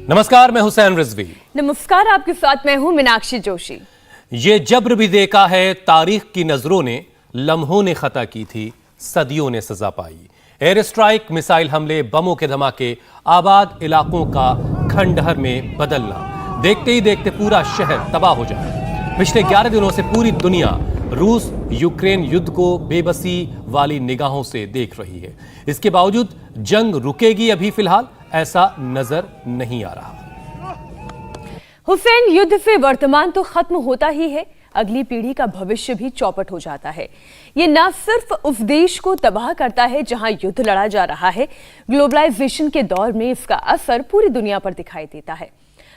नमस्कार, मैं हुसैन रिजवी। नमस्कार, आपके साथ मैं हूं मीनाक्षी जोशी। ये जब्र भी देखा है तारीख की नजरों ने, लम्हों ने खता की थी, सदियों ने सजा पाई। एयर स्ट्राइक, मिसाइल हमले, बमों के धमाके, आबाद इलाकों का खंडहर में बदलना, देखते ही देखते पूरा शहर तबाह हो जाए। पिछले 11 दिनों से पूरी दुनिया रूस यूक्रेन युद्ध को बेबसी वाली निगाहों से देख रही है। इसके बावजूद जंग रुकेगी अभी फिलहाल ऐसा नजर नहीं आ रहा। हुसैन, युद्ध से वर्तमान तो खत्म होता ही है, अगली पीढ़ी का भविष्य भी चौपट हो जाता है। ये न सिर्फ उस देश को तबाह करता है जहां युद्ध लड़ा जा रहा है, ग्लोबलाइजेशन के दौर में इसका असर पूरी दुनिया पर दिखाई देता है।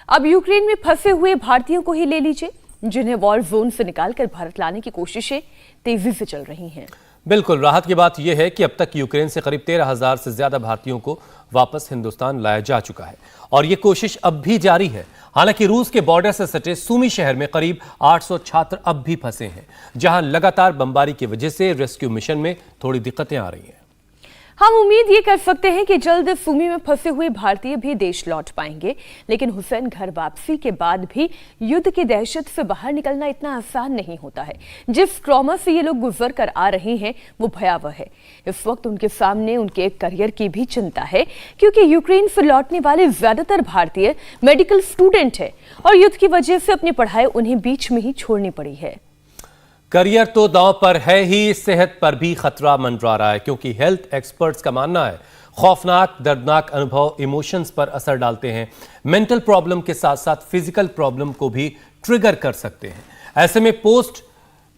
अब यूक्रेन में फंसे हुए भारतीयों को ही ले लीजिए, जिन्हें वॉर जोन से निकालकर भारत लाने की कोशिशें तेजी से चल रही हैं। बिल्कुल, राहत की बात यह है कि अब तक यूक्रेन से करीब 13,000 से ज्यादा भारतीयों को वापस हिंदुस्तान लाया जा चुका है और यह कोशिश अब भी जारी है। हालांकि रूस के बॉर्डर से सटे सुमी शहर में करीब 800 छात्र अब भी फंसे हैं, जहां लगातार बमबारी की वजह से रेस्क्यू मिशन में थोड़ी दिक्कतें आ रही हैं। हम उम्मीद ये कर सकते हैं कि जल्द सुमी में फंसे हुए भारतीय भी देश लौट पाएंगे, लेकिन हुसैन, घर वापसी के बाद भी युद्ध की दहशत से बाहर निकलना इतना आसान नहीं होता है। जिस ट्रॉमा से ये लोग गुजर कर आ रहे हैं वो भयावह है। इस वक्त उनके सामने उनके करियर की भी चिंता है, क्योंकि यूक्रेन से लौटने वाले ज्यादातर भारतीय मेडिकल स्टूडेंट है और युद्ध की वजह से अपनी पढ़ाई उन्हें बीच में ही छोड़नी पड़ी है। करियर तो दांव पर है ही, सेहत पर भी खतरा मंडरा रहा है, क्योंकि हेल्थ एक्सपर्ट्स का मानना है खौफनाक दर्दनाक अनुभव इमोशंस पर असर डालते हैं, मेंटल प्रॉब्लम के साथ साथ फिजिकल प्रॉब्लम को भी ट्रिगर कर सकते हैं। ऐसे में पोस्ट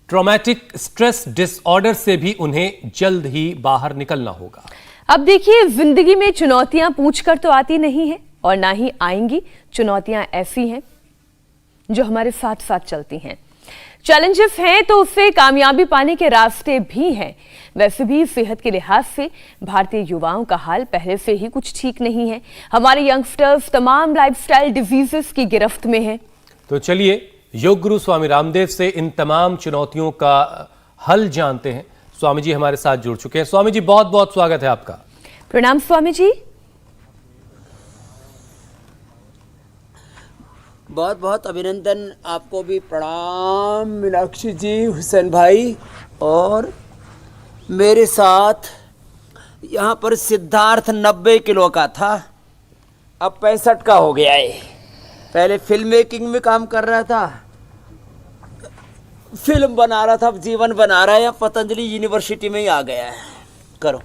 ट्रॉमेटिक स्ट्रेस डिसऑर्डर से भी उन्हें जल्द ही बाहर निकलना होगा। अब देखिए, जिंदगी में चुनौतियां पूछकर तो आती नहीं है और ना ही आएंगी। चुनौतियां ऐसी हैं जो हमारे साथ साथ चलती हैं। चैलेंजेस हैं तो उससे कामयाबी पाने के रास्ते भी हैं। वैसे भी सेहत के लिहाज से भारतीय युवाओं का हाल पहले से ही कुछ ठीक नहीं है। हमारे यंगस्टर्स तमाम लाइफस्टाइल डिजीजेस की गिरफ्त में हैं। तो चलिए योग गुरु स्वामी रामदेव से इन तमाम चुनौतियों का हल जानते हैं। स्वामी जी हमारे साथ जुड़ चुके हैं। स्वामी जी, बहुत बहुत स्वागत है आपका। प्रणाम स्वामी जी। बहुत बहुत अभिनंदन, आपको भी प्रणाम मीनाक्षी जी, हुसैन भाई। और मेरे साथ यहाँ पर सिद्धार्थ 90 किलो का था, अब 65 का हो गया है। पहले फिल्म मेकिंग में काम कर रहा था, फिल्म बना रहा था, अब जीवन बना रहा है, अब पतंजलि यूनिवर्सिटी में ही आ गया है। करो,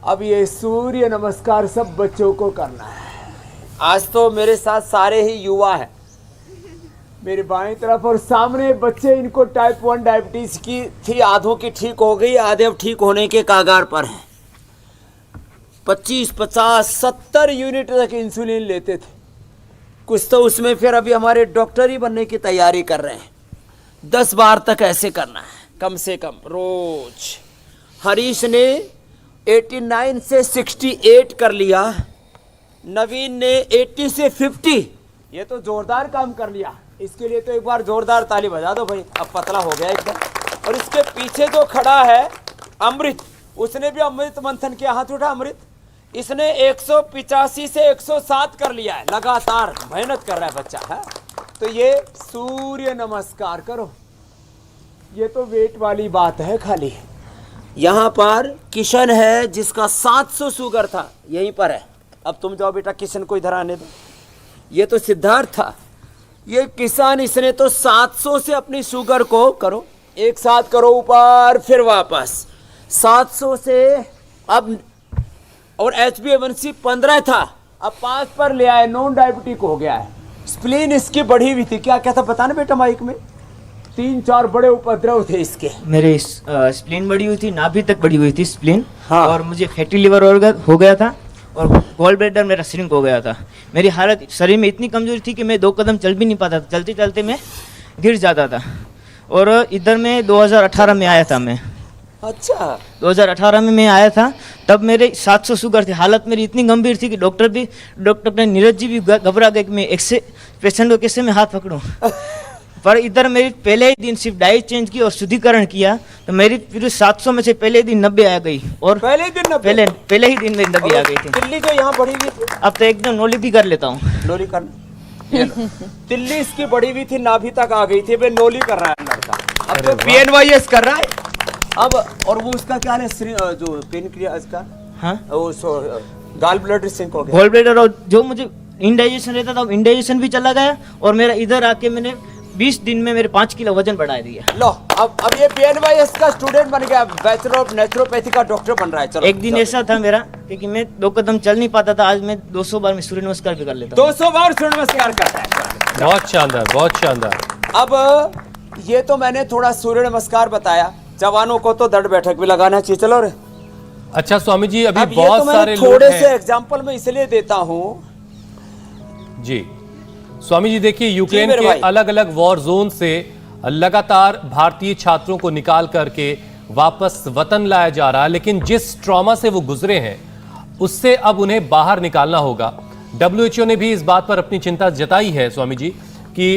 अब ये सूर्य नमस्कार सब बच्चों को करना है। आज तो मेरे साथ सारे ही युवा हैं, मेरे बाएं तरफ और सामने बच्चे। इनको टाइप 1 डायबिटीज की थी, आधों की ठीक हो गई, आधे अब ठीक होने के कागार पर हैं। 25, 50, 70 यूनिट तक इंसुलिन लेते थे। कुछ तो उसमें फिर अभी हमारे डॉक्टर ही बनने की तैयारी कर रहे हैं। 10 बार तक ऐसे करना है कम से कम रोज। हरीश ने 89 से 68 कर लिया, नवीन ने 80 से 50। ये तो जोरदार काम कर लिया, इसके लिए तो एक बार जोरदार ताली बजा दो भाई। अब पतला हो गया एकदम। और इसके पीछे जो खड़ा है अमृत, उसने भी अमृत मंथन किया। हाथ उठा अमृत। इसने 185 से 107 कर लिया है, लगातार मेहनत कर रहा है बच्चा है। तो ये सूर्य नमस्कार करो, ये तो वेट वाली बात है खाली। यहाँ पर किशन है जिसका 700 शुगर था, यहीं पर है। अब तुम जाओ बेटा, किशन को इधर आने दो। ये तो सिद्धार्थ था, ये किसान, इसने तो 700 से अपनी शुगर को करो, एक साथ करो ऊपर फिर वापस 700 से अब। और HbA1c 15 था, अब 5 पर ले आए, नॉन डायबिटिक हो गया है। स्प्लीन इसकी बढ़ी हुई थी, क्या क्या था बताना बेटा माइक में। 3-4 बड़े उपद्रव थे इसके। मेरे स्प्लीन बढ़ी हुई थी, नाभि तक बढ़ी हुई थी स्प्लीन। हाँ। और मुझे फैटी लिवर हो गया था और गॉल ब्लैडर मेरा श्रिंक हो गया था। मेरी हालत शरीर में इतनी कमजोरी थी कि मैं 2 कदम चल भी नहीं पाता था, चलते चलते मैं गिर जाता था। और इधर में 2018 में आया था मैं। अच्छा, 2018 में मैं आया था, तब मेरे 700 शुगर थे। हालत मेरी इतनी गंभीर थी कि डॉक्टर ने नीरज जी भी घबरा गए कि मैं पेशेंट को कैसे मैं हाथ पकड़ूं। पर इधर मेरी पहले ही दिन सिर्फ डाइट चेंज की और शुद्धिकरण किया तो मेरी फिर 700 में से पहले दिन 90 आ गई। और पहले दिन ना पहले ही दिन में 90 आ गई थी। तिल्ली जो यहाँ बढ़ी हुई थी, अब तो एकदम नोली भी कर लेता हूँ। नोली कर तिल्ली इसकी बढ़ी हुई थी, नाभि तक आ गई थी, वे नोली कर रहा है लड़का। अब तो PNYS कर रहा है अब। और वो उसका क्या है, जो पेनक्रियाज का, हाँ वो गाल ब्लडर सिंक हो गया, गॉल ब्लैडर। और जो मुझे इंडाइजेशन रहता था इंडाइजेशन भी चला गया और मेरा इधर आके मैंने 20 दिन में मेरे 5 किलो वजन बढ़ा दिया। लो अब ये PNYS का स्टूडेंट बन गया, बैचलर ऑफ नेचुरोपैथी का डॉक्टर बन रहा है। चलो एक दिन ऐसा था मेरा क्योंकि मैं 2 कदम चल नहीं पाता था, आज मैं 200 बार में सूर्य नमस्कार भी कर लेता हूँ। 200 बार सूर्य नमस्कार करता है। बहुत शानदार, बहुत शानदार। अब ये तो मैंने थोड़ा सूर्य नमस्कार बताया, जवानों को तो दंड बैठक भी लगाना चाहिए। चलो रे, अच्छा स्वामी जी, अभी अब ये बहुत तो सारे मैंने लोग थोड़े हैं। से एग्जाम्पल में इसलिए देता हूँ जी स्वामी जी, देखिए यूक्रेन मेरे के भाई। अलग अलग वॉर जोन से लगातार भारतीय छात्रों को निकाल करके वापस वतन लाया जा रहा है, लेकिन जिस ट्रॉमा से वो गुजरे हैं उससे अब उन्हें बाहर निकालना होगा। WHO ने भी इस बात पर अपनी चिंता जताई है स्वामी जी कि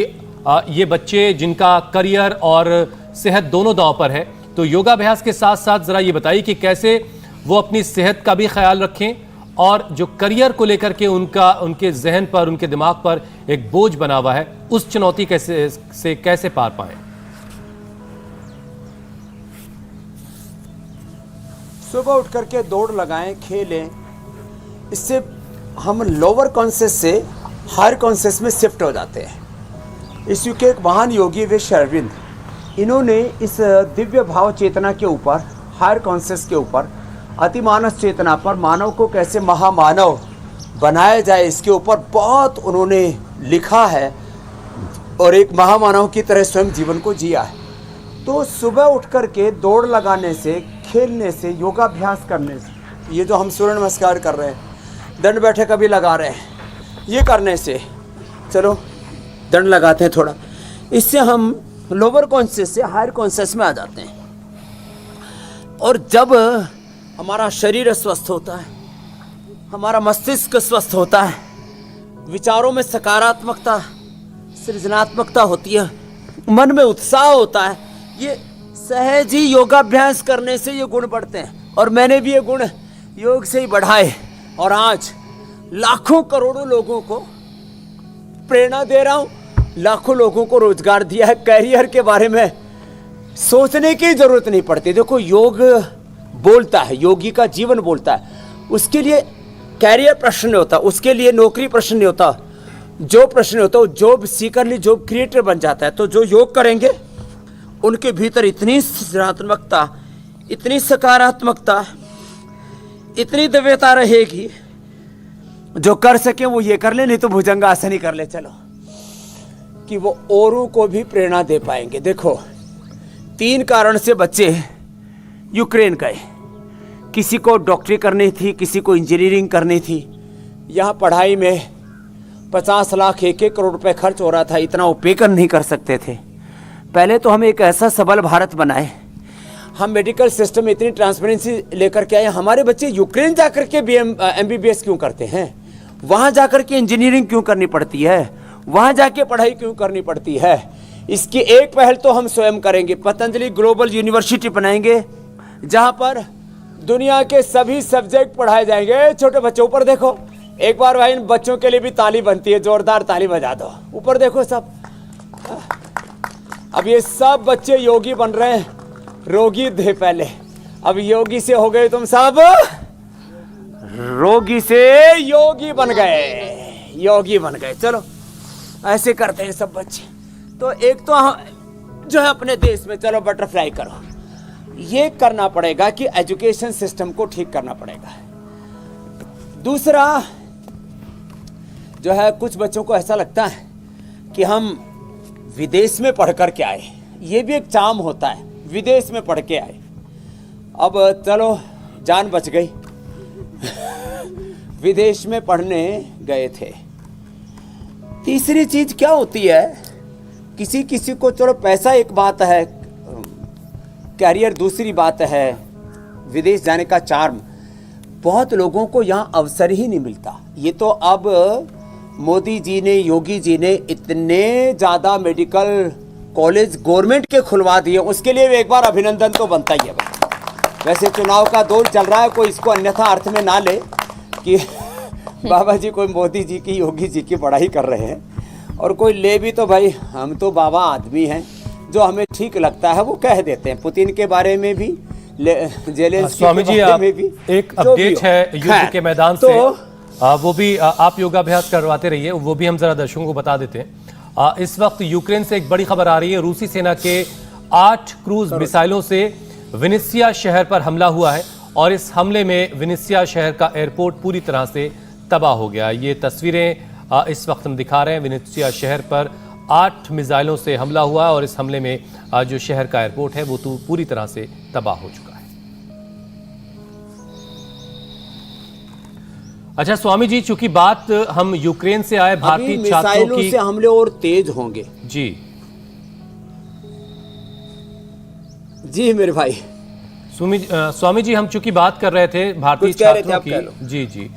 ये बच्चे जिनका करियर और सेहत दोनों दांव पर है, तो योगाभ्यास के साथ साथ जरा ये बताइए कि कैसे वो अपनी सेहत का भी ख्याल रखें और जो करियर को लेकर के उनके जहन पर, उनके दिमाग पर एक बोझ बना हुआ है, उस चुनौती कैसे पार पाएं। सुबह उठ करके दौड़ लगाएं, खेलें, इससे हम लोअर कॉन्शियस से हायर कॉन्शियस में शिफ्ट हो जाते हैं। इस युग के एक महान योगी वे अरविंद, इन्होंने इस दिव्य भाव चेतना के ऊपर, हायर कॉन्शियस के ऊपर, अतिमानस चेतना पर मानव को कैसे महामानव बनाया जाए, इसके ऊपर बहुत उन्होंने लिखा है और एक महामानव की तरह स्वयं जीवन को जिया है। तो सुबह उठ करके दौड़ लगाने से, खेलने से, योगाभ्यास करने से, ये जो हम सूर्य नमस्कार कर रहे हैं, दंड बैठक अभी लगा रहे हैं, ये करने से, चलो दंड लगाते हैं थोड़ा, इससे हम लोअर कॉन्शियस से हायर कॉन्शियस में आ जाते हैं। और जब हमारा शरीर स्वस्थ होता है, हमारा मस्तिष्क स्वस्थ होता है, विचारों में सकारात्मकता, सृजनात्मकता होती है, मन में उत्साह होता है, ये सहज ही योगाभ्यास करने से ये गुण बढ़ते हैं। और मैंने भी ये गुण योग से ही बढ़ाए और आज लाखों करोड़ों लोगों को प्रेरणा दे रहा हूँ, लाखों लोगों को रोजगार दिया है। कैरियर के बारे में सोचने की जरूरत नहीं पड़ती। देखो योग बोलता है, योगी का जीवन बोलता है, उसके लिए कैरियर प्रश्न नहीं होता, उसके लिए नौकरी प्रश्न नहीं होता, जो प्रश्न होता है जॉब सीकर लिए जॉब क्रिएटर बन जाता है। तो जो योग करेंगे उनके भीतर इतनी सृजनात्मकता, इतनी सकारात्मकता, इतनी दिव्यता रहेगी, जो कर सके वो ये कर ले, नहीं तो भुजंगासन ही कर ले, चलो, कि वो औरों को भी प्रेरणा दे पाएंगे। देखो 3 कारण से बच्चे यूक्रेन गए, किसी को डॉक्टरी करनी थी, किसी को इंजीनियरिंग करनी थी, यहाँ पढ़ाई में 50 लाख 1-1 करोड़ रुपए खर्च हो रहा था, इतना वो पे कर नहीं कर सकते थे। पहले तो हम एक ऐसा सबल भारत बनाए, हम मेडिकल सिस्टम में इतनी ट्रांसपेरेंसी लेकर के आए। हमारे बच्चे यूक्रेन जाकर के MBBS क्यों करते हैं, वहाँ जाकर के इंजीनियरिंग क्यों करनी पड़ती है, वहाँ जाके पढ़ाई क्यों करनी पड़ती है। इसकी एक पहल तो हम स्वयं करेंगे, पतंजलि ग्लोबल यूनिवर्सिटी बनाएंगे, जहाँ पर दुनिया के सभी सब्जेक्ट पढ़ाए जाएंगे। छोटे बच्चों ऊपर देखो, एक बार भाई इन बच्चों के लिए भी ताली बनती है, जोरदार ताली बजा दो, ऊपर देखो सब। अब ये सब बच्चे योगी बन रहे हैं, रोगी थे पहले, अब योगी से हो गए तुम सब रोगी से योगी बन गए, योगी बन गए। चलो ऐसे करते हैं सब बच्चे। तो एक तो जो है अपने देश में चलो बटरफ्लाई करो, ये करना पड़ेगा कि एजुकेशन सिस्टम को ठीक करना पड़ेगा। दूसरा जो है, कुछ बच्चों को ऐसा लगता है कि हम विदेश में पढ़ कर के आए, ये भी एक चाम होता है, विदेश में पढ़ के आए। अब चलो जान बच गई विदेश में पढ़ने गए थे। तीसरी चीज क्या होती है, किसी किसी को चलो पैसा एक बात है, कैरियर दूसरी बात है, विदेश जाने का चार्म। बहुत लोगों को यहाँ अवसर ही नहीं मिलता। ये तो अब मोदी जी ने, योगी जी ने इतने ज़्यादा मेडिकल कॉलेज गवर्नमेंट के खुलवा दिए, उसके लिए भी एक बार अभिनंदन तो बनता ही है भाई। वैसे चुनाव का दौर चल रहा है, कोई इसको अन्यथा अर्थ में ना ले कि बाबा जी कोई मोदी जी की योगी जी की पढ़ाई कर रहे हैं, और कोई ले भी तो भाई हम तो बाबा आदमी हैं, जो हमें ठीक लगता है वो कह देते हैं। पुतिन के बारे में भी, जेलेंस्की स्वामी जी के बारे में भी एक जो भी अपडेट हो। है युद्ध खैर, के मैदान तो से, वो भी आप योगाभ्यास करवाते रहिए, वो भी हम जरा दर्शकों को बता देते हैं। इस वक्त यूक्रेन से एक बड़ी खबर आ रही है। रूसी सेना के 8 क्रूज मिसाइलों से विनिसिया शहर पर हमला हुआ है और इस हमले में विनिसिया शहर का एयरपोर्ट पूरी तरह से तबाह हो गया। ये तस्वीरें इस वक्त हम दिखा रहे हैं। विनिसिया शहर पर 8 मिसाइलों से हमला हुआ है और इस हमले में जो शहर का एयरपोर्ट है वो तो पूरी तरह से तबाह हो चुका है। अच्छा स्वामी जी, चूंकि बात हम यूक्रेन से आए भारतीय छात्रों मिसाइलों की, से हमले और तेज होंगे। जी जी मेरे भाई, स्वामी जी, हम चूंकि बात कर रहे थे भारतीय कुछ कह रहे थे, छात्रों आप कह लो। की, जी जी,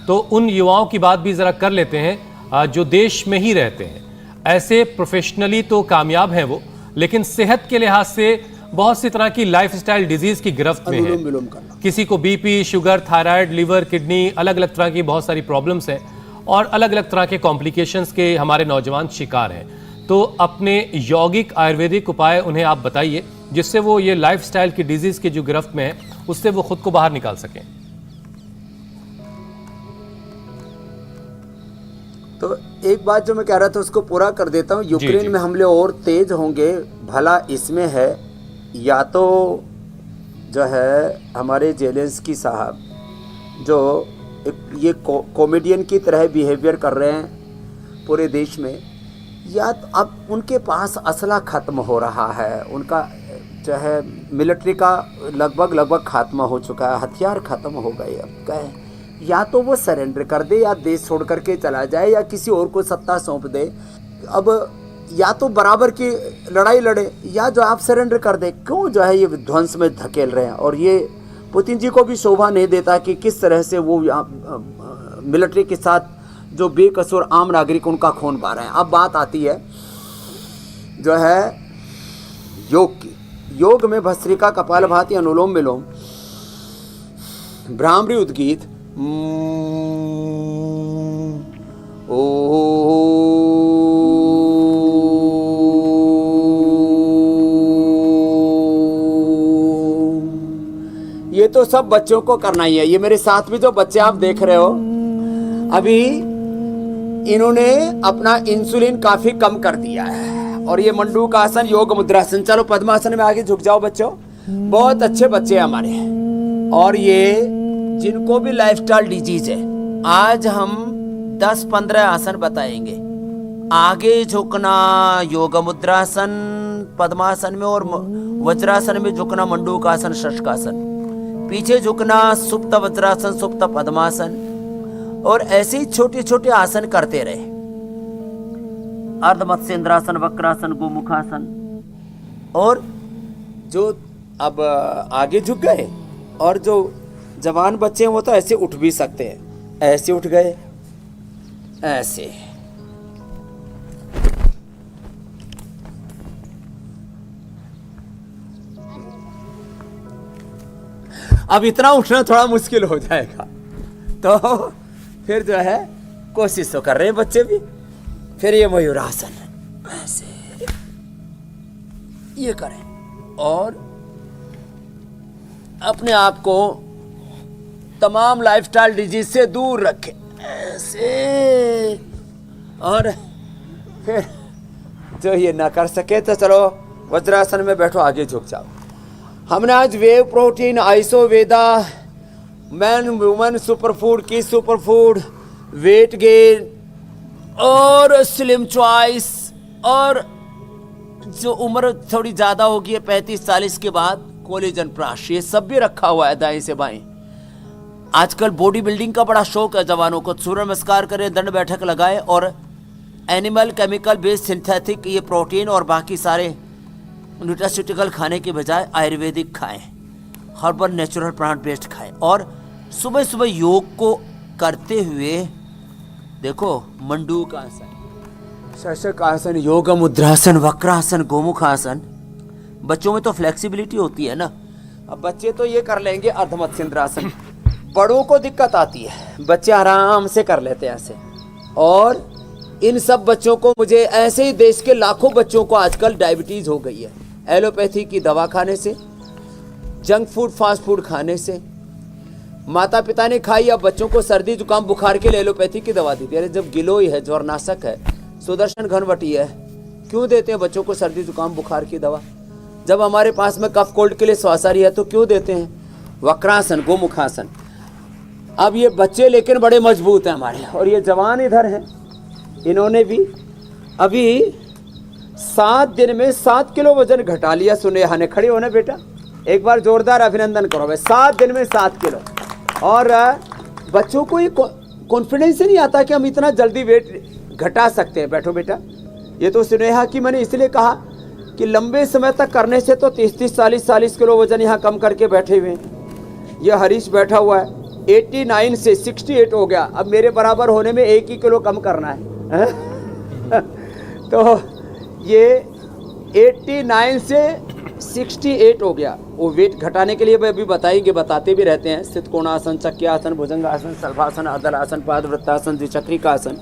तो उन युवाओं की बात भी जरा कर लेते हैं जो देश में ही रहते हैं। ऐसे प्रोफेशनली तो कामयाब हैं वो, लेकिन सेहत के लिहाज से बहुत सी तरह की लाइफस्टाइल डिजीज की गिरफ्त में अनुलोम है। विलोम करना, किसी को BP, sugar, thyroid, liver, kidney, अलग अलग तरह की बहुत सारी प्रॉब्लम्स हैं और अलग अलग तरह के कॉम्प्लिकेशंस के हमारे नौजवान शिकार हैं। तो अपने यौगिक आयुर्वेदिक उपाय उन्हें आप बताइए, जिससे वो ये लाइफस्टाइल की डिजीज की जो गिरफ्त में है उससे वो खुद को बाहर निकाल सकें। तो एक बात जो मैं कह रहा था उसको पूरा कर देता हूँ। जी। यूक्रेन में हमले और तेज होंगे, भला इसमें है या तो जो है हमारे जेलेंस्की साहब जो ये कॉमेडियन की तरह बिहेवियर कर रहे हैं पूरे देश में, या तो अब उनके पास असला खत्म हो रहा है, उनका जो है मिलिट्री का लगभग खात्मा हो चुका है, हथियार खत्म हो गए। अब क्या है, या तो वो सरेंडर कर दे या देश छोड़ करके चला जाए या किसी और को सत्ता सौंप दे। अब या तो बराबर की लड़ाई लड़े या जो आप सरेंडर कर दे। क्यों जो है ये विध्वंस में धकेल रहे हैं, और ये पुतिन जी को भी शोभा नहीं देता कि किस तरह से वो मिलिट्री के साथ जो बेकसूर आम नागरिक उनका खून बहा रहे हैं। अब बात आती है जो है योग की। योग में भस्त्रिका, कपालभाति, अनुलोम विलोम, भ्रामरी उद्गीत, ये तो सब बच्चों को करना ही है। ये मेरे साथ भी जो बच्चे आप देख रहे हो, अभी इन्होंने अपना इंसुलिन काफी कम कर दिया है। और ये मंडूक आसन, योग मुद्रासन, चलो पद्मासन में आगे झुक जाओ बच्चों, बहुत अच्छे बच्चे हैं हमारे। और ये जिनको भी लाइफस्टाइल डिजीज है, आज हम 10-15 आसन बताएंगे। आगे झुकना योग मुद्रासन पद्मासन में, और वज्रासन में झुकना मंडूकासन, शशकासन। पीछे झुकना सुप्त वज्रासन, सुप्त पद्मासन, और ऐसे ही छोटे छोटे आसन करते रहे। अर्ध मत्स्येंद्रासन, वक्रासन, गोमुखासन। और जो अब आगे झुक गए, और जो जवान बच्चे हैं वो तो ऐसे उठ भी सकते हैं, ऐसे उठ गए, ऐसे। अब इतना उठना थोड़ा मुश्किल हो जाएगा, तो फिर जो है कोशिश तो कर रहे हैं बच्चे भी। फिर ये मयूरासन, ऐसे ये करें और अपने आप को तमाम लाइफस्टाइल डिजीज से दूर रखें, ऐसे। और फिर जो ये ना कर सके तो चलो वज्रासन में बैठो, आगे झुक जाओ। हमने आज whey protein, Isoveda, man woman superfood, की सुपरफूड, वेट गेन और स्लिम चॉइस, और जो उम्र थोड़ी ज़्यादा होगी है 35-40 के बाद, कोलेजन प्राश, ये सब भी रखा हुआ है दाएं से बाएं। आजकल बॉडी बिल्डिंग का बड़ा शौक है जवानों को। सूर्य नमस्कार करें, दंड बैठक लगाएं, और एनिमल केमिकल बेस्ड सिंथेटिक ये प्रोटीन और बाकी सारे न्यूट्रास्यूटिकल खाने के बजाय आयुर्वेदिक खाएं, हर्बल नेचुरल प्लांट बेस्ड खाएं। और सुबह सुबह योग को करते हुए देखो मंडूक आसन, शशक आसन, योग मुद्रासन, वक्रासन, गोमुख आसन। बच्चों में तो फ्लेक्सिबिलिटी होती है ना, अब बच्चे तो ये कर लेंगे अर्धमत्स्येंद्रासन। बड़ों को दिक्कत आती है, बच्चे आराम से कर लेते हैं ऐसे। और इन सब बच्चों को, मुझे ऐसे ही देश के लाखों बच्चों को आजकल डायबिटीज हो गई है, एलोपैथी की दवा खाने से, जंक फूड फास्ट फूड खाने से। माता पिता ने खाई, अब बच्चों को सर्दी जुकाम बुखार के लिए एलोपैथी की दवा दी थी। अरे जब गिलोय है, ज्वरनाशक है, सुदर्शन घनवटी है, क्यों देते हैं बच्चों को सर्दी जुकाम बुखार की दवा? जब हमारे पास में कफ कोल्ड के लिए स्वासारी है तो क्यों देते हैं? वक्रासन, गोमुखासन। अब ये बच्चे लेकिन बड़े मजबूत हैं हमारे, और ये जवान इधर हैं, इन्होंने भी अभी 7 दिन में 7 किलो वजन घटा लिया। सुनेहा ने, खड़े होना बेटा, एक बार जोरदार अभिनंदन करो भाई। 7 दिन में 7 किलो। और बच्चों को ये कॉन्फिडेंस ही नहीं आता कि हम इतना जल्दी वेट घटा सकते हैं। बैठो बेटा। ये तो सुनेहा की मैंने इसलिए कहा कि लंबे समय तक करने से तो 30-30, 40-40 किलो वजन यहाँ कम करके बैठे हुए हैं। ये हरीश बैठा हुआ है, 89 से 68 हो गया। अब मेरे बराबर होने में 1 ही किलो कम करना है। तो ये 89 से 68 हो गया। वो वेट घटाने के लिए अभी बताएंगे, बताते भी रहते हैं। स्थित कोणासन, चक्रासन, भुजंगासन, सल्भासन, अदलासन, पादवृत्तासन, द्विचक्रिकासन,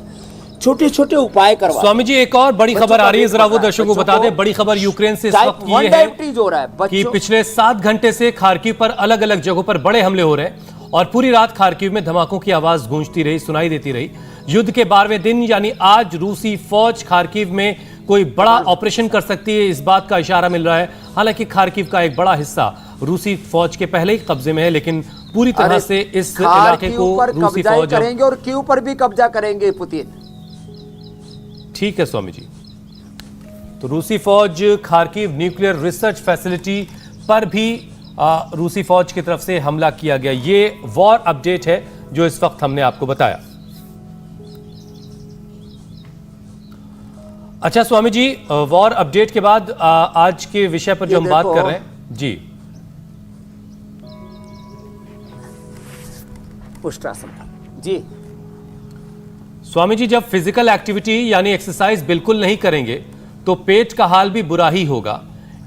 छोटे छोटे उपाय करवा। स्वामी जी, एक और बड़ी खबर आ रही है, जरा वो दर्शकों को बता दें। बड़ी खबर यूक्रेन से इस वक्त ये है डायबिटीज हो रहा है कि पिछले 7 घंटे से खार्किव पर अलग अलग जगहों पर बड़े हमले हो रहे हैं, और पूरी रात खार्किव में धमाकों की आवाज गूंजती रही, सुनाई देती रही। युद्ध के 12वें दिन यानी आज रूसी फौज खार्किव में कोई बड़ा ऑपरेशन कर सकती है, इस बात का इशारा मिल रहा है। हालांकि खार्किव का एक बड़ा हिस्सा रूसी फौज के पहले ही कब्जे में है, लेकिन पूरी तरह से इस इलाके को रूसी फौज करेंगे और कीव पर भी कब्जा करेंगे पुतिन। ठीक है स्वामी जी। तो रूसी फौज खार्किव न्यूक्लियर रिसर्च फैसिलिटी पर भी रूसी फौज की तरफ से हमला किया गया। ये वॉर अपडेट है जो इस वक्त हमने आपको बताया। अच्छा स्वामी जी, वॉर अपडेट के बाद आज के विषय पर जो हम बात कर रहे हैं जी, पुष्टासन जी। स्वामी जी, जब फिजिकल एक्टिविटी यानी एक्सरसाइज बिल्कुल नहीं करेंगे तो पेट का हाल भी बुरा ही होगा।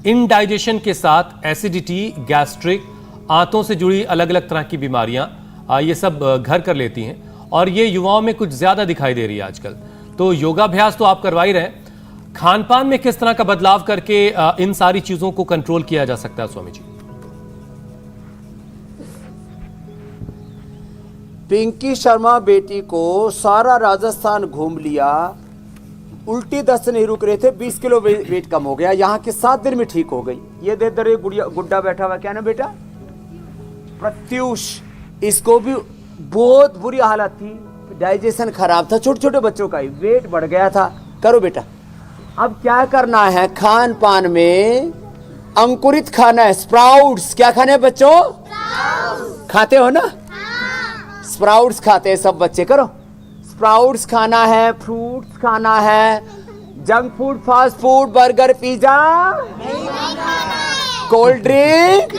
इनडाइजेशन के साथ एसिडिटी, गैस्ट्रिक, आंतों से जुड़ी अलग अलग तरह की बीमारियां ये सब घर कर लेती हैं, और ये युवाओं में कुछ ज्यादा दिखाई दे रही है आजकल। तो योगाभ्यास तो आप करवा ही रहे हैं, खान पान में किस तरह का बदलाव करके इन सारी चीजों को कंट्रोल किया जा सकता है स्वामी जी? पिंकी शर्मा बेटी को सारा राजस्थान घूम लिया, उल्टी दस्त नहीं रुक रहे थे, 20 किलो वेट कम हो गया, यहाँ के 7 दिन में ठीक हो गई। ये दे दर गुड्डा बैठा हुआ, क्या ना बेटा, प्रत्यूष। इसको भी बहुत बुरी हालत थी, डाइजेशन खराब था, छोटे छोटे बच्चों का ही वेट बढ़ गया था। करो बेटा। अब क्या करना है, खान पान में अंकुरित खाना है, स्प्राउट्स। क्या खाने हैं बच्चों? खाते हो ना? स्प्राउट्स खाते हैं सब बच्चे। करो, स्प्राउट्स खाना है, फ्रूट्स खाना है, junk food fast food burger pizza cold drink.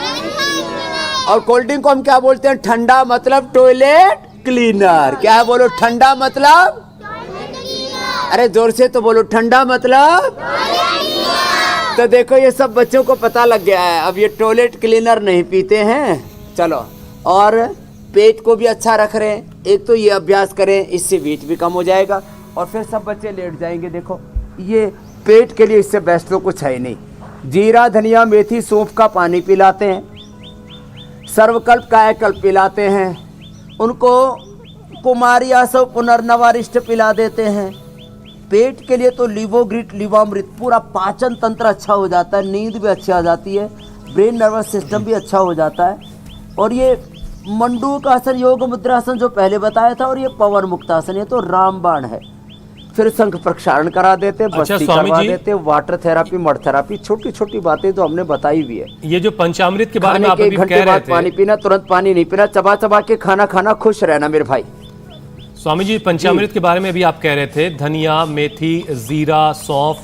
और कोल्ड ड्रिंक को हम क्या बोलते हैं? ठंडा मतलब टॉयलेट क्लीनर। क्या है बोलो? ठंडा मतलब, अरे जोर से तो बोलो, ठंडा मतलब। तो देखो ये सब बच्चों को पता लग गया है, अब ये टॉयलेट क्लीनर नहीं पीते हैं। चलो, और पेट को भी अच्छा रख रहे हैं। एक तो ये अभ्यास करें, इससे वेट भी कम हो जाएगा, और फिर सब बच्चे लेट जाएंगे। देखो ये पेट के लिए इससे बेस्ट तो कुछ है ही नहीं। जीरा, धनिया, मेथी, सौंफ का पानी पिलाते हैं, सर्वकल्प कायाकल्प पिलाते हैं, उनको कुमारी आसव पुनर्नवारिष्ट पिला देते हैं। पेट के लिए तो लिवोग्रिट, लिवामृत, पूरा पाचन तंत्र अच्छा हो जाता है, नींद भी अच्छी आ जाती है, ब्रेन नर्वस सिस्टम भी अच्छा हो जाता है। और ये मंडूक आसन, योग मुद्रासन जो पहले बताया था, और ये पवन मुक्तासन, ये तो रामबाण है। फिर शंख प्रक्षालन करा देते, बस्ती करवा देते, वाटर थेरापी, मड थेरापी, छोटी छोटी बातें तो हमने बताई भी है। ये जो पंचामृत के बारे में आप अभी कह रहे थे, पानी पीना, तुरंत पानी नहीं पीना, चबा चबा के खाना खाना, खुश रहना मेरे भाई। स्वामी जी, पंचामृत के बारे में भी आप कह रहे थे, धनिया, मेथी, जीरा, सौंफ,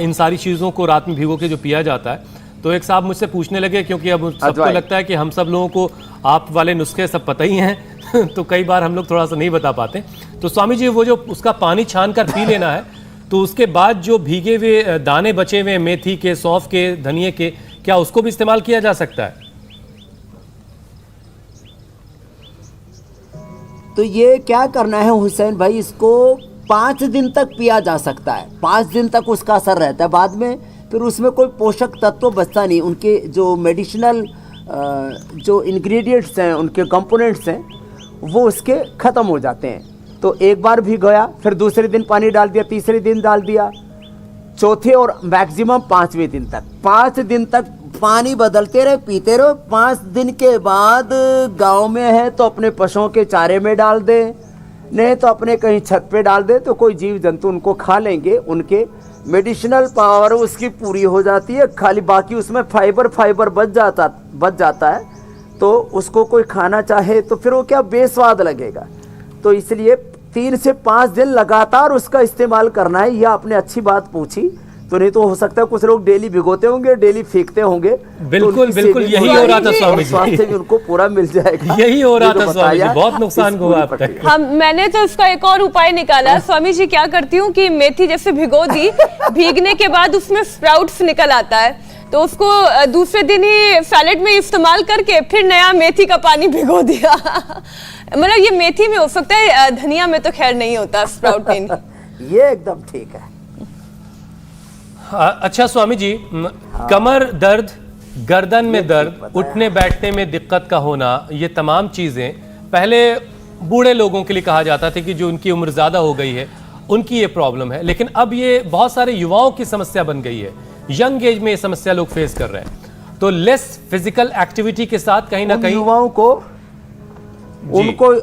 इन सारी चीज़ों को रात में भिगो के जो पिया जाता है। तो एक साहब मुझसे पूछने लगे, क्योंकि अब सबको लगता है कि हम सब लोगों को आप वाले नुस्खे सब पता ही हैं तो कई बार हम लोग थोड़ा सा नहीं बता पाते। तो स्वामी जी, वो जो उसका पानी छान कर पी लेना है, तो उसके बाद जो भीगे हुए दाने बचे हुए मेथी के, सौंफ के, धनिए के, क्या उसको भी इस्तेमाल किया जा सकता है? तो ये क्या करना है हुसैन भाई, इसको 5 दिन तक पिया जा सकता है। 5 दिन तक उसका असर रहता है, बाद में फिर उसमें कोई पोषक तत्व बचता नहीं। उनके जो मेडिसिनल जो इंग्रेडिएंट्स हैं, उनके कंपोनेंट्स हैं, वो उसके ख़त्म हो जाते हैं। तो एक बार भिगोया, फिर दूसरे दिन पानी डाल दिया, तीसरे दिन डाल दिया, चौथे और मैक्सिमम 5वें दिन तक। 5 दिन तक पानी बदलते रहे, पीते रहो। 5 दिन के बाद गांव में है तो अपने पशुओं के चारे में डाल दे, नहीं तो अपने कहीं छत पे डाल दे, तो कोई जीव जंतु उनको खा लेंगे। उनके मेडिसिनल पावर उसकी पूरी हो जाती है, खाली बाकी उसमें फाइबर बच जाता है। तो उसको कोई खाना चाहे तो फिर वो क्या बेस्वाद लगेगा। तो इसलिए 3 से 5 दिन लगातार उसका इस्तेमाल करना है। यह आपने अच्छी बात पूछी। तो नहीं तो हो सकता है कुछ लोग डेली भिगोते होंगे, डेली फेंकते होंगे। बिल्कुल बिल्कुल, यही हो रहा था स्वामी जी। स्वास्थ्य भी उनको पूरा मिल जाएगा। यही हो रहा था स्वामी जी, बहुत नुकसान हुआ अब तक। हम मैंने तो इसका एक और उपाय निकाला। स्वामी जी क्या करती हूँ कि मेथी जैसे भिगो दी, भीगने के बाद उसमें स्प्राउट्स निकल आता है, तो उसको दूसरे दिन ही सैलेड में इस्तेमाल करके फिर नया मेथी का पानी भिगो दिया। मतलब ये मेथी में हो सकता है, धनिया में तो खैर नहीं होता, स्प्राउट में नहीं। ये एकदम ठीक है। अच्छा स्वामी जी, कमर दर्द, गर्दन में दर्द, उठने बैठने में दिक्कत का होना, ये तमाम चीज़ें पहले बूढ़े लोगों के लिए कहा जाता था कि जो उनकी उम्र ज़्यादा हो गई है उनकी ये प्रॉब्लम है, लेकिन अब ये बहुत सारे युवाओं की समस्या बन गई है। यंग एज में ये समस्या लोग फेस कर रहे हैं। तो लेस फिजिकल एक्टिविटी के साथ कहीं ना कहीं युवाओं को उनको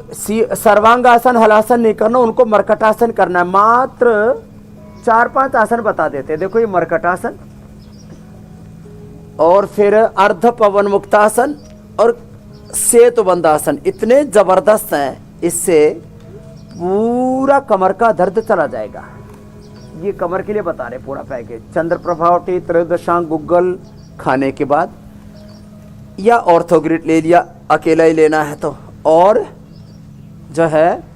सर्वांगासन हलासन नहीं करना, उनको मरकटासन करना है। मात्र 4-5 आसन बता देते हैं। देखो ये मरकटासन, और फिर अर्ध पवन मुक्तासन और सेतुबंधासन, इतने जबरदस्त हैं। इससे पूरा कमर का दर्द चला जाएगा। ये कमर के लिए बता रहे पूरा पैकेज। चंद्र प्रभावटी त्रयोदशांग गुग्गल खाने के बाद, या ऑर्थोग्रिड ले लिया, अकेला ही लेना है तो, और जो है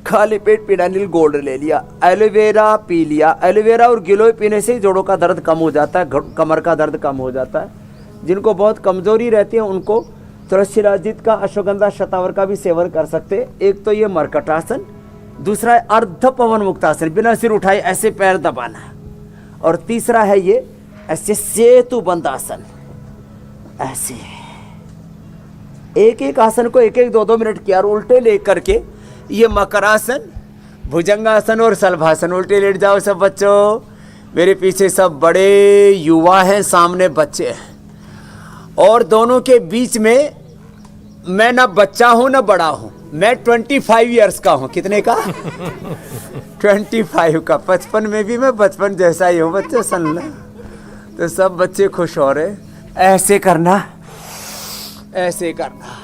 खाली पेट पिडानिल गोल्ड ले लिया, एलोवेरा पी लिया। एलोवेरा और गिलोय पीने से जोड़ों का दर्द कम हो जाता है, कमर का दर्द कम हो जाता है। जिनको बहुत कमजोरी रहती है उनको तुलसीराजित का, अश्वगंधा शतावर का भी सेवन कर सकते हैं। एक तो ये मरकटासन, दूसरा है अर्ध पवन मुक्तासन, बिना सिर उठाए ऐसे पैर दबाना, और तीसरा है ये ऐसे सेतुबंधासन, ऐसे एक एक आसन को 1-1, 2-2 मिनट किया, और उल्टे लेकर के ये मकरासन, भुजंगासन और सलभासन। उल्टे लेट जाओ सब बच्चों। मेरे पीछे सब बड़े युवा हैं, सामने बच्चे हैं, और दोनों के बीच में मैं ना बच्चा हूं ना बड़ा हूं। मैं 25 ईयर्स का हूं। कितने का? 25 का। 55 में भी मैं बचपन जैसा ही हूं बच्चे, सुन लें। तो सब बच्चे खुश हो रहे। ऐसे करना, ऐसे करना,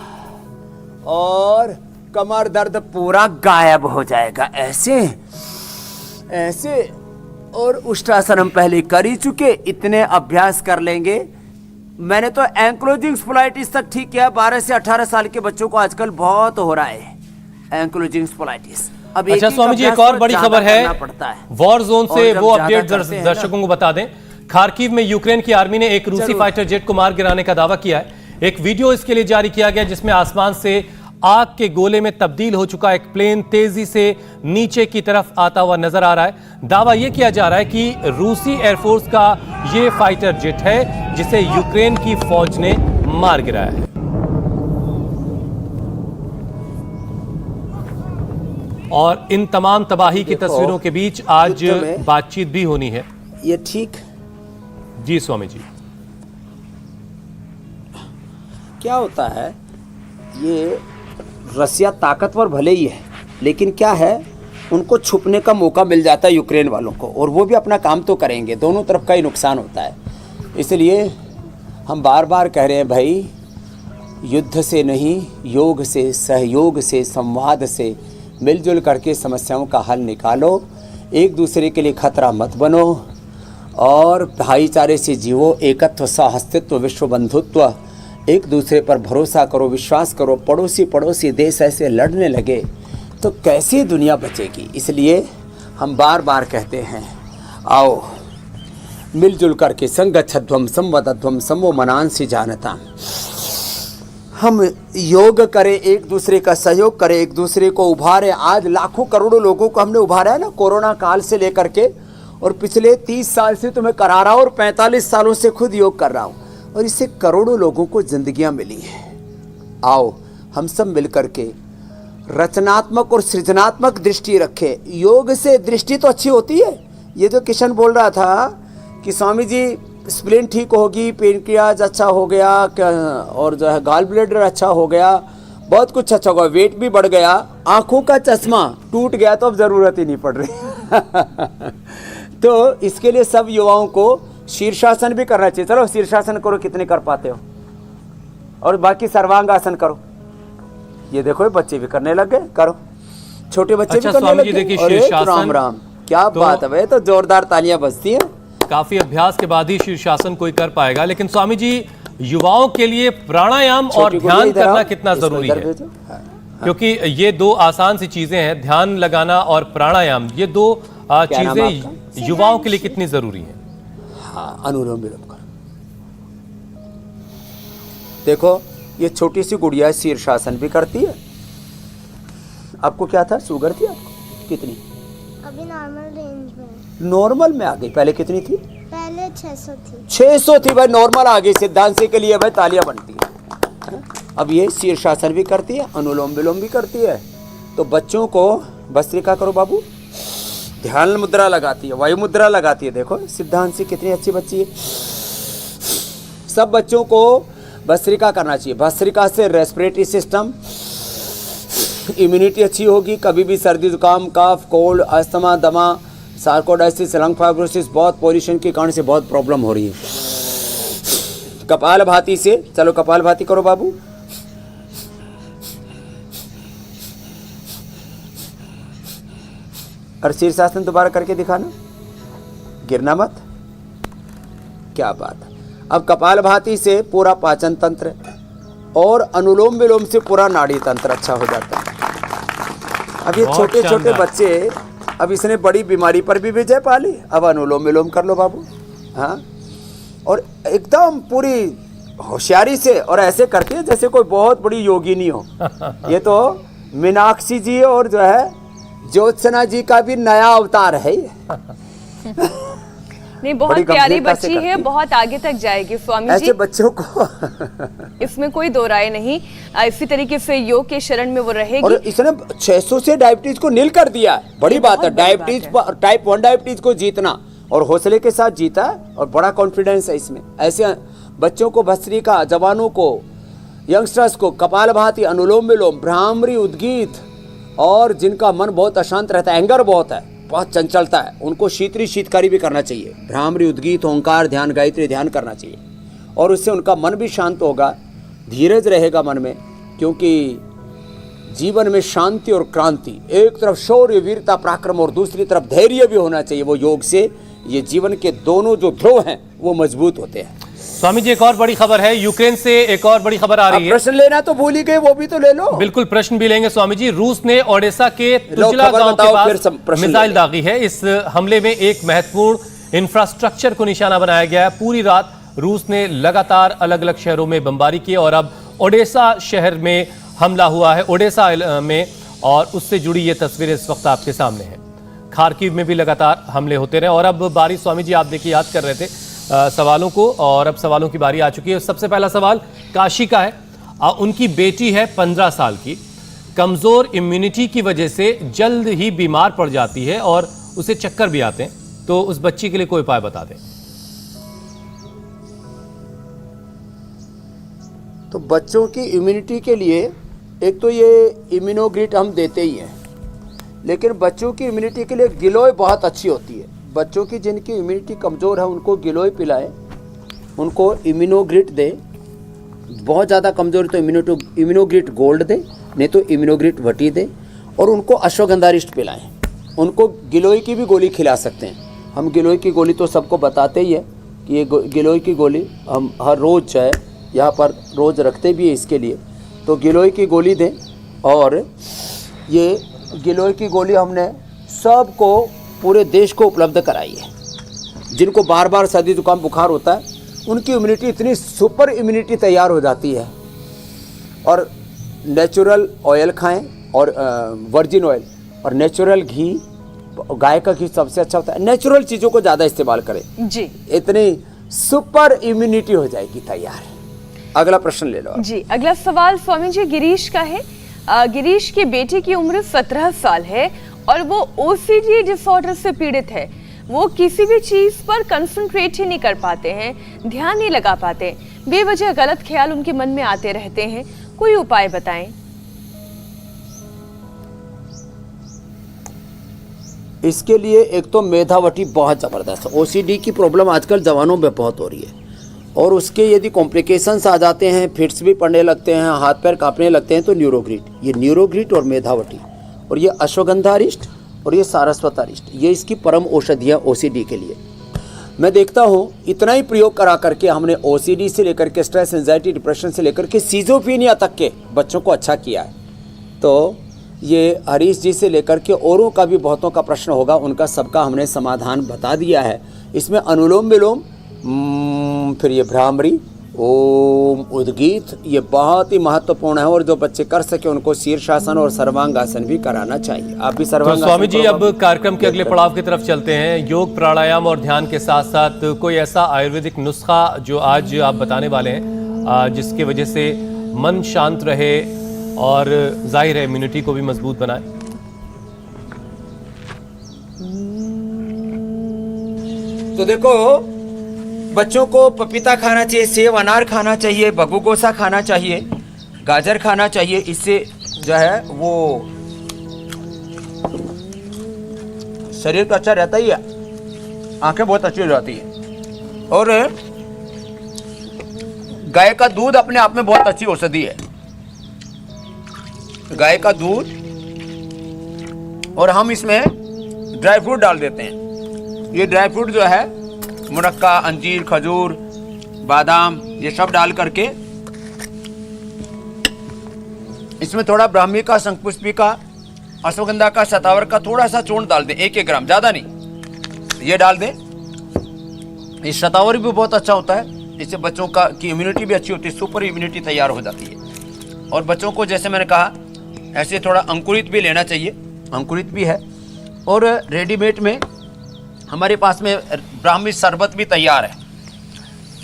और कमर दर्द पूरा गायब हो जाएगा। ऐसे ऐसे। और उष्ट्रासन हम पहले कर ही चुके, इतने अभ्यास कर लेंगे। मैंने तो एंक्लोजिंग स्पोलाइटिस तक ठीक किया। 12 से 18 साल के बच्चों को आजकल बहुत हो रहा है एंक्लोजिंग स्पोलाइटिस। अब अच्छा स्वामी जी, एक और बड़ी खबर है वॉर जोन से, वो अपडेट दर्शकों को बता दें। खार्किव में यूक्रेन की आर्मी ने एक रूसी फाइटर जेट को मार गिराने का दावा किया है। एक वीडियो इसके लिए जारी किया गया जिसमें आसमान से आग के गोले में तब्दील हो चुका एक प्लेन तेजी से नीचे की तरफ आता हुआ नजर आ रहा है। दावा यह किया जा रहा है कि रूसी एयरफोर्स का यह फाइटर जेट है जिसे यूक्रेन की फौज ने मार गिराया है। और इन तमाम तबाही की तस्वीरों के बीच आज बातचीत भी होनी है। ये ठीक जी स्वामी जी। क्या होता है, ये रसिया ताकतवर भले ही है, लेकिन क्या है, उनको छुपने का मौका मिल जाता है यूक्रेन वालों को, और वो भी अपना काम तो करेंगे। दोनों तरफ का ही नुकसान होता है। इसलिए हम बार बार कह रहे हैं भाई, युद्ध से नहीं, योग से, सहयोग से, संवाद से मिलजुल करके समस्याओं का हल निकालो। एक दूसरे के लिए खतरा मत बनो, और भाईचारे से जीवो। एकत्व, सहअस्तित्व, विश्व बंधुत्व, एक दूसरे पर भरोसा करो, विश्वास करो। पड़ोसी देश ऐसे लड़ने लगे तो कैसी दुनिया बचेगी। इसलिए हम बार बार कहते हैं, आओ मिलजुल करके संगच्छध्वम संवदध्वम समो मनांसि जानता, हम योग करें, एक दूसरे का सहयोग करें, एक दूसरे को उभारें। आज लाखों करोड़ों लोगों को हमने उभारा है ना, कोरोना काल से लेकर के, और पिछले 30 साल से तो मैं करा रहा हूँ और 45 सालों से खुद योग कर रहा हूँ, और इससे करोड़ों लोगों को जिंदगियाँ मिली हैं। आओ हम सब मिलकर के रचनात्मक और सृजनात्मक दृष्टि रखें। योग से दृष्टि तो अच्छी होती है। ये जो किशन बोल रहा था कि स्वामी जी स्प्लीन ठीक होगी, पेनक्रियाज अच्छा हो गया, और जो है गॉल ब्लैडर अच्छा हो गया, बहुत कुछ अच्छा होगा, वेट भी बढ़ गया, आंखों का चश्मा टूट गया तो अब ज़रूरत ही नहीं पड़ रही। तो इसके लिए सब युवाओं को शीर्षासन भी करना चाहिए। चलो शीर्षासन करो, कितने कर पाते हो, और बाकी सर्वांग आसन करो। ये देखो ये बच्चे भी करने लग गए, करो, छोटे बच्चे अच्छा, भी करने स्वामी लग जी गए। देखिए, अरे शीर्षासन राम राम, क्या बात है भाई, तो जोरदार तालियां बजती हैं। काफी अभ्यास के बाद ही शीर्षासन कोई कर पाएगा। लेकिन स्वामी जी, युवाओं के लिए प्राणायाम और ध्यान करना कितना जरूरी है? क्योंकि ये दो आसान सी चीजें हैं, ध्यान लगाना और प्राणायाम, ये दो चीजें युवाओं के लिए कितनी जरूरी है? हाँ, अनुलोम विलोम करो। देखो ये छोटी सी गुड़िया शीर्षासन भी करती है। आपको क्या था, शुगर थी आपको? कितनी? अभी नॉर्मल रेंज में। नॉर्मल में आ गई, पहले कितनी थी? पहले 600 थी। 600 थी भाई, नॉर्मल आ गई। सिद्धांत के लिए भाई तालियां बनती है। अब ये शीर्षासन भी करती है, अनुलोम विलोम भी करती है। तो बच्चों को भस्त्रिका करो बाबू, ध्यान मुद्रा लगाती है, वायु मुद्रा लगाती है। देखो सिद्धांत से कितनी अच्छी बच्ची है। सब बच्चों को भस्त्रिका करना चाहिए। भस्त्रिका से रेस्पिरेटरी सिस्टम, इम्यूनिटी अच्छी होगी। कभी भी सर्दी जुकाम, कफ, कोल्ड, अस्थमा, दमा, सार्कोडाइसिस, लंग फाइब्रोसिस, बहुत पॉल्यूशन के कारण से बहुत प्रॉब्लम हो रही है। कपालभाति से, चलो कपालभाति करो बाबू। और शीर्षासन दोबारा करके दिखाना, गिरना मत। क्या बात है। अब कपालभाति से पूरा पाचन तंत्र और अनुलोम विलोम से पूरा नाड़ी तंत्र अच्छा हो जाता है। अब ये छोटे छोटे बच्चे, अब इसने बड़ी बीमारी पर भी विजय पा ली। अब अनुलोम विलोम कर लो बाबू। हाँ, और एकदम पूरी होशियारी से, और ऐसे करती है जैसे कोई बहुत बड़ी योगिनी हो। ये तो मीनाक्षी जी और जो है ज्योत्सना जी का भी नया अवतार है ये। नहीं, बहुत प्यारी बच्ची है, बहुत आगे तक जाएगी स्वामी जी। ऐसे बच्चों को इसमें कोई दो राय नहीं। इसी तरीके से योग के शरण में वो रहेगी। और इसने 600 से डायबिटीज को नील कर दिया। बड़ी बात है, डायबिटीज, टाइप 1 डायबिटीज को जीतना, और हौसले के साथ जीता है, और बड़ा कॉन्फिडेंस है इसमें। ऐसे बच्चों को भस्त्रिका, जवानों को, यंगस्टर्स को कपालभाति, अनुलोम विलोम, भ्रामरी, उद्गीत, और जिनका मन बहुत अशांत रहता है, एंगर बहुत है, बहुत चंचलता है, उनको शीतरी शीतकारी भी करना चाहिए। भ्रामरी, उद्गीत, ओंकार ध्यान, गायत्री ध्यान करना चाहिए, और उससे उनका मन भी शांत होगा, धीरज रहेगा मन में। क्योंकि जीवन में शांति और क्रांति, एक तरफ शौर्य, वीरता, पराक्रम, और दूसरी तरफ धैर्य भी होना चाहिए। वो योग से ये जीवन के दोनों जो ध्रुव हैं वो मजबूत होते हैं। स्वामी जी, एक और बड़ी खबर है, यूक्रेन से एक और बड़ी खबर आ रही है। प्रश्न लेना तो भूल ही गए, वो भी तो ले लो। बिल्कुल, प्रश्न भी लेंगे स्वामी जी। रूस ने ओडेसा के तुजला गांव के पास मिसाइल दागी है। इस हमले में एक महत्वपूर्ण इंफ्रास्ट्रक्चर को निशाना बनाया गया है। पूरी रात रूस ने लगातार अलग अलग शहरों में बमबारी की, और अब ओडेसा शहर में हमला हुआ है, ओडेसा में, और उससे जुड़ी ये तस्वीरें इस वक्त आपके सामने हैं। खार्किव में भी लगातार हमले होते रहे। और अब बारी, स्वामी जी आप देखिए याद कर रहे थे सवालों को, और अब सवालों की बारी आ चुकी है। सबसे पहला सवाल काशी का है। उनकी बेटी है 15 साल की, कमजोर इम्यूनिटी की वजह से जल्द ही बीमार पड़ जाती है और उसे चक्कर भी आते हैं, तो उस बच्ची के लिए कोई उपाय बता दें। तो बच्चों की इम्यूनिटी के लिए एक तो ये इम्यूनोग्रिट हम देते ही हैं, लेकिन बच्चों की इम्यूनिटी के लिए गिलोय बहुत अच्छी होती है। बच्चों की जिनकी इम्यूनिटी कमज़ोर है उनको गिलोय पिलाएं, उनको इम्यूनोग्रिट दे। बहुत ज़्यादा कमज़ोर तो इम्यूनोग्रिट गोल्ड दे, नहीं तो इम्यूनोग्रिट वटी दे, और उनको अश्वगंधारिष्ट पिलाएं। उनको गिलोय की भी गोली खिला सकते हैं। हम गिलोय की गोली तो सबको बताते ही है कि ये गिलोय की गोली हम हर रोज़ है यहाँ पर रोज़ रखते भी है इसके लिए। तो गिलोय की गोली दें, और ये गिलोय की गोली हमने सबको पूरे देश को उपलब्ध कराई है। जिनको बार बार सर्दी जुकाम बुखार होता है उनकी इम्यूनिटी इतनी सुपर इम्यूनिटी तैयार हो जाती है। और नेचुरल ऑयल खाएं और वर्जिन ऑयल और नेचुरल घी, गाय का घी सबसे अच्छा होता है। नेचुरल चीज़ों को ज़्यादा इस्तेमाल करें जी, इतनी सुपर इम्यूनिटी हो जाएगी तैयार। अगला प्रश्न ले लो आप। जी, अगला सवाल स्वामी जी गिरीश का है। गिरीश के बेटे की उम्र 17 साल है और वो OCD डिसऑर्डर से पीड़ित है। वो किसी भी चीज पर कंसंट्रेट ही नहीं कर पाते हैं, ध्यान नहीं लगा पाते, बेवजह गलत ख्याल उनके मन में आते रहते हैं। कोई उपाय बताएं। इसके लिए एक तो मेधावटी बहुत ज़बरदस्त है। OCD की प्रॉब्लम आजकल जवानों में बहुत हो रही है और उसके यदि कॉम्प्लिकेशंस आ जाते हैं, फिट्स भी पड़ने लगते हैं, हाथ पैर कांपने लगते हैं, तो न्यूरोग्रीट, ये न्यूरोग्रीट और मेधावटी और ये अश्वगंधारिष्ट और ये सारस्वतारिष्ट, ये इसकी परम औषधियाँ OCD के लिए। मैं देखता हूँ इतना ही प्रयोग करा करके हमने OCD से लेकर के स्ट्रेस, एंजाइटी, डिप्रेशन से लेकर के सीजोफ्रेनिया तक के बच्चों को अच्छा किया है। तो ये हरीश जी से लेकर के औरों का भी बहुतों का प्रश्न होगा, उनका सबका हमने समाधान बता दिया है। इसमें अनुलोम विलोम, फिर ये भ्रामरी, ओम, उद्गीत, ये बहुत ही महत्वपूर्ण है और जो बच्चे कर सके उनको शीर्षासन और सर्वांगासन भी कराना चाहिए। आप भी तो सर्वांगासन स्वामी जी करो। अब कार्यक्रम के अगले पड़ाव की तरफ चलते हैं। योग, प्राणायाम और ध्यान के साथ साथ कोई ऐसा आयुर्वेदिक नुस्खा जो आज आप बताने वाले हैं जिसकी वजह से मन शांत रहे और जाहिर है इम्यूनिटी को भी मजबूत बनाए। तो देखो, बच्चों को पपीता खाना चाहिए, सेब अनार खाना चाहिए, बगुगोसा खाना चाहिए, गाजर खाना चाहिए। इससे जो है वो शरीर का अच्छा रहता ही है, आंखें बहुत अच्छी हो जाती है। और गाय का दूध अपने आप में बहुत अच्छी औषधि है। गाय का दूध, और हम इसमें ड्राई फ्रूट डाल देते हैं। ये ड्राई फ्रूट जो है मुनक्का, अंजीर, खजूर, बादाम, ये सब डाल करके इसमें थोड़ा ब्राह्मी का, शंखपुष्पी का, अश्वगंधा का, शतावर का थोड़ा सा चूर्ण डाल दें, 1-1 ग्राम, ज़्यादा नहीं, ये डाल दें। ये शतावर भी बहुत अच्छा होता है, इससे बच्चों की इम्यूनिटी भी अच्छी होती है, सुपर इम्यूनिटी तैयार हो जाती है। और बच्चों को जैसे मैंने कहा ऐसे थोड़ा अंकुरित भी लेना चाहिए, अंकुरित भी है। और रेडीमेड में हमारे पास में ब्राह्मी शरबत भी तैयार है।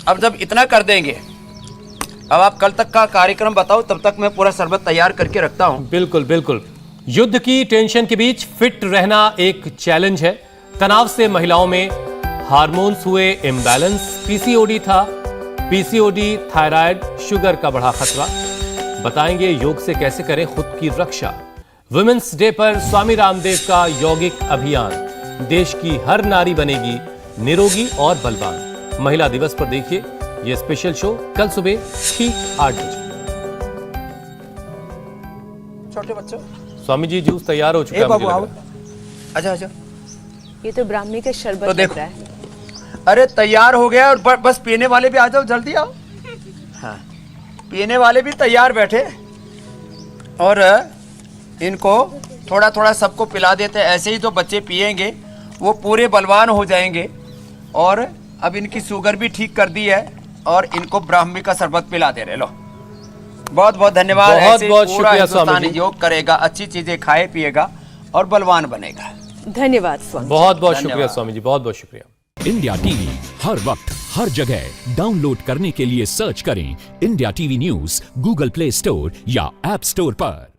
अब जब इतना कर देंगे, अब आप कल तक का कार्यक्रम बताओ, तब तक मैं पूरा शरबत तैयार करके रखता हूँ। बिल्कुल बिल्कुल। युद्ध की टेंशन के बीच फिट रहना एक चैलेंज है। तनाव से महिलाओं में हार्मोन्स हुए इम्बैलेंस, PCOD था, PCOD, थायराइड, शुगर का बढ़ा खतरा। बताएंगे योग से कैसे करें खुद की रक्षा। वुमेन्स डे पर स्वामी रामदेव का यौगिक अभियान, देश की हर नारी बनेगी निरोगी और बलवान। महिला दिवस पर देखिए ये स्पेशल शो कल सुबह ठीक 8 बजे। छोटे बच्चों, स्वामी जी जूस तैयार हो चुका है। बाबू मुझे आओ, लग रहा है। अच्छा। ये तो ब्राह्मी का शरबत तो लग देखो, रहा है। अरे तैयार हो गया और बस पीने वाले भी आ जाओ, जल्दी आओ। हाँ, पीने वाले भी तैयार बैठे और इनको थोड़ा थोड़ा सबको पिला देते हैं। ऐसे ही तो बच्चे पिएंगे वो पूरे बलवान हो जाएंगे। और अब इनकी शुगर भी ठीक कर दी है और इनको ब्राह्मी का शरबत पिला दे रहे। लो, बहुत बहुत धन्यवाद। बहुत ऐसे बहुत पूरा शुक्रिया हिंदुस्तान स्वामी जी। योग करेगा, अच्छी चीजें खाए पिएगा और बलवान बनेगा। धन्यवाद स्वामी। बहुत बहुत शुक्रिया धन्यवाद। स्वामी जी, बहुत बहुत शुक्रिया। इंडिया टीवी हर वक्त हर जगह डाउनलोड करने के लिए सर्च करें India TV news Google play store या ऐप स्टोर पर।